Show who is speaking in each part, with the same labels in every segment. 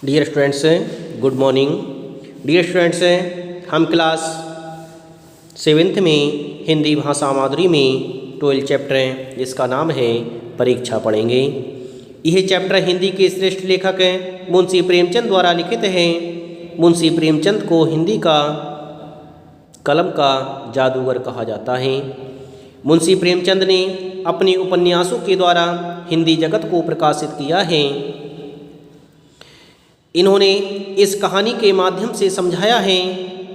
Speaker 1: Dear students, good morning. Dear students, हम class 7th में हिंदी भाषा माधुरी में 12 चैप्टर जिसका नाम है परीक्षा पढ़ेंगे। यह चैप्टर हिंदी के श्रेष्ठ लेखक मुंशी प्रेमचंद द्वारा लिखित है। मुंशी प्रेमचंद को हिंदी का कलम का जादूगर कहा जाता है। मुंशी प्रेमचंद ने अपने उपन्यासों के द्वारा हिंदी जगत को प्रकाशित किया है। इन्होंने इस कहानी के माध्यम से समझाया है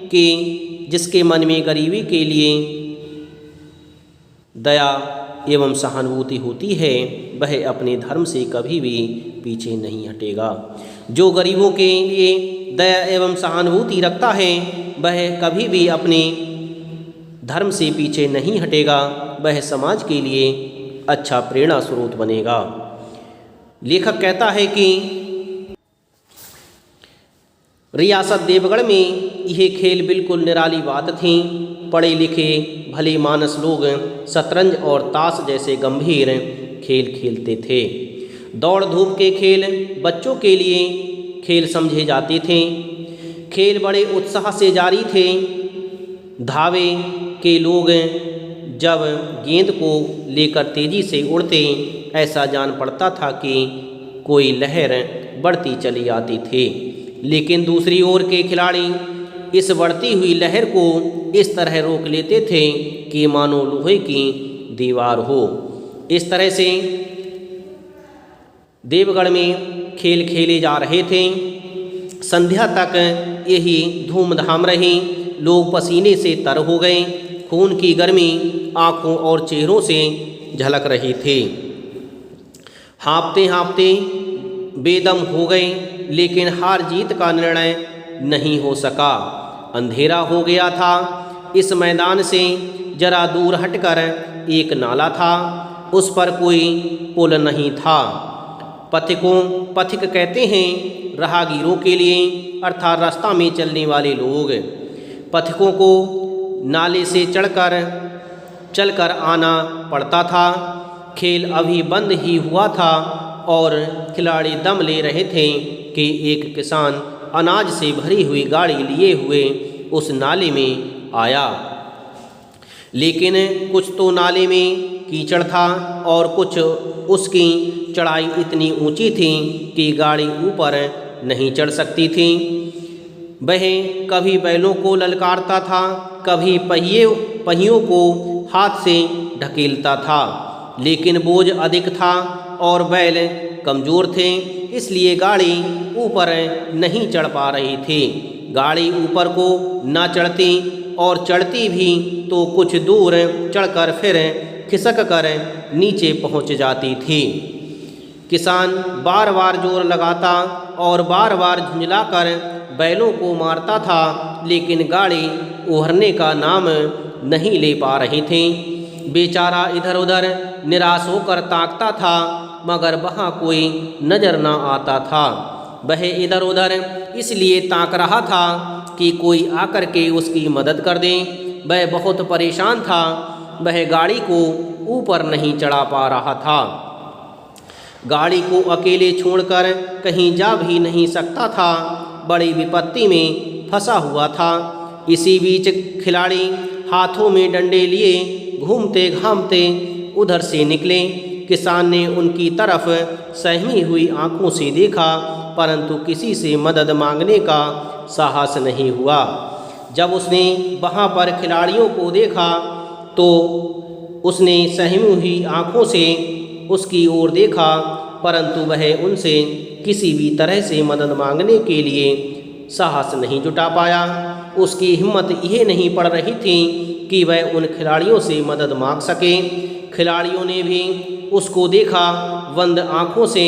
Speaker 1: कि जिसके मन में गरीबी के लिए दया एवं सहानुभूति होती है वह अपने धर्म से कभी भी पीछे नहीं हटेगा। जो गरीबों के लिए दया एवं सहानुभूति रखता है वह कभी भी अपने धर्म से पीछे नहीं हटेगा, वह समाज के लिए अच्छा प्रेरणा स्रोत बनेगा। लेखक कहता है कि रियासत देवगढ़ में यह खेल बिल्कुल निराली बात थी। पढ़े लिखे भले मानस लोग शतरंज और ताश जैसे गंभीर खेल खेलते थे। दौड़ धूप के खेल बच्चों के लिए खेल समझे जाते थे। खेल बड़े उत्साह से जारी थे। धावे के लोग जब गेंद को लेकर तेजी से उड़ते ऐसा जान पड़ता था कि कोई लहर बढ़ती चली आती थी, लेकिन दूसरी ओर के खिलाड़ी इस बढ़ती हुई लहर को इस तरह रोक लेते थे कि मानो लोहे की दीवार हो। इस तरह से देवगढ़ में खेल खेले जा रहे थे। संध्या तक यही धूमधाम रही। लोग पसीने से तर हो गए। खून की गर्मी आँखों और चेहरों से झलक रही थी। हाँफते हाँफते बेदम हो गए, लेकिन हार जीत का निर्णय नहीं हो सका। अंधेरा हो गया था। इस मैदान से जरा दूर हटकर एक नाला था। उस पर कोई पुल नहीं था। पथिक कहते हैं राहगीरों के लिए, अर्थात रास्ता में चलने वाले लोग। पथिकों को नाले से चलकर आना पड़ता था। खेल अभी बंद ही हुआ था और खिलाड़ी दम ले रहे थे कि एक किसान अनाज से भरी हुई गाड़ी लिए हुए उस नाले में आया। लेकिन कुछ तो नाले में कीचड़ था और कुछ उसकी चढ़ाई इतनी ऊंची थी कि गाड़ी ऊपर नहीं चढ़ सकती थी। वह कभी बैलों को ललकारता था, कभी पहियों को हाथ से ढकेलता था, लेकिन बोझ अधिक था और बैल कमज़ोर थे, इसलिए गाड़ी ऊपर नहीं चढ़ पा रही थी। गाड़ी ऊपर को न चढ़ती और चढ़ती भी तो कुछ दूर चढ़कर फिर खिसक कर नीचे पहुंच जाती थी। किसान बार बार जोर लगाता और बार बार झुंझलाकर बैलों को मारता था, लेकिन गाड़ी उभरने का नाम नहीं ले पा रही थी। बेचारा इधर उधर निराश होकर ताकता था, मगर वहाँ कोई नज़र न आता था। वह इधर उधर इसलिए ताक रहा था कि कोई आकर के उसकी मदद कर दे। वह बहुत परेशान था। वह गाड़ी को ऊपर नहीं चढ़ा पा रहा था। गाड़ी को अकेले छोड़कर कहीं जा भी नहीं सकता था। बड़ी विपत्ति में फंसा हुआ था। इसी बीच खिलाड़ी हाथों में डंडे लिए घूमते घामते उधर से निकले। किसान ने उनकी तरफ सहमी हुई आंखों से देखा, परंतु किसी से मदद मांगने का साहस नहीं हुआ। जब उसने वहाँ पर खिलाड़ियों को देखा तो उसने सहमी हुई आंखों से उसकी ओर देखा, परंतु वह उनसे किसी भी तरह से मदद मांगने के लिए साहस नहीं जुटा पाया। उसकी हिम्मत यह नहीं पड़ रही थी कि वह उन खिलाड़ियों से मदद मांग सके। खिलाड़ियों ने भी उसको देखा। बंद आँखों से,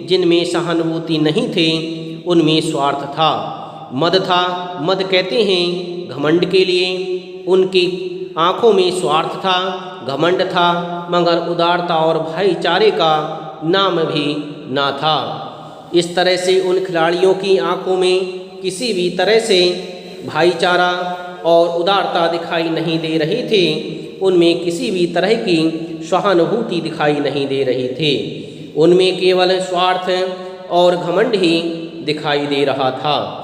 Speaker 1: जिनमें सहानुभूति नहीं थी, उनमें स्वार्थ था, मद था। मद कहते हैं घमंड के लिए। उनकी आँखों में स्वार्थ था, घमंड था, मगर उदारता और भाईचारे का नाम भी ना था। इस तरह से उन खिलाड़ियों की आँखों में किसी भी तरह से भाईचारा और उदारता दिखाई नहीं दे रही थी। उनमें किसी भी तरह की सहानुभूति दिखाई नहीं दे रही थी। उनमें केवल स्वार्थ और घमंड ही दिखाई दे रहा था।